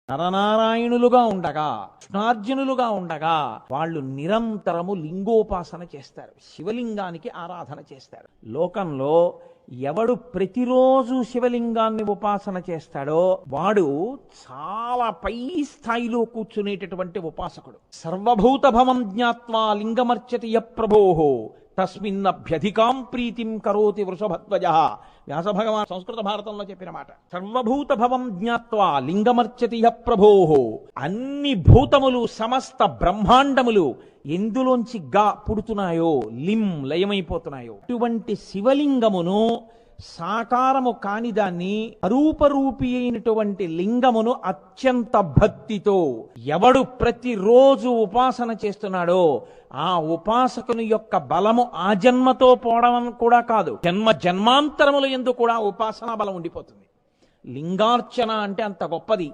నరనారాయణులుగా ఉండగా, కృష్ణార్జునులుగా ఉండగా వాళ్ళు నిరంతరము లింగోపాసన చేస్తారు, శివలింగానికి ఆరాధన చేస్తారు. లోకంలో ఎవడు ప్రతిరోజు శివలింగాన్ని ఉపాసన చేస్తాడో వాడు చాలా పై స్థాయిలో కూర్చునేటటువంటి ఉపాసకుడు. సర్వభూత భవం జ్ఞాత్వా లింగమర్చతి యప్రభోః తస్మిన్నభ్యధికాం ప్రీతిం కరోతి వృషభధ్వజ. వ్యాసభగవాన్ సంస్కృత భారతంలో చెప్పిన మాట. సర్వభూత భవం జ్ఞాత్వా లింగమర్చతి యప్రభోః. అన్ని భూతములు, సమస్త బ్రహ్మాండములు ఎందులోంచి పుడుతున్నాయో, లయమైపోతున్నాయో అటువంటి శివలింగమును, సాకారము కాని దాన్ని, అరూపరూపి అయినటువంటి లింగమును అత్యంత భక్తితో ఎవడు ప్రతిరోజు ఉపాసన చేస్తున్నాడో ఆ ఉపాసకుని యొక్క బలము ఆ జన్మతో పోవడం కూడా కాదు, జన్మ జన్మాంతరముల యందు కూడా ఉపాసనా బలం ఉండిపోతుంది. లింగార్చన అంటే అంత గొప్పది.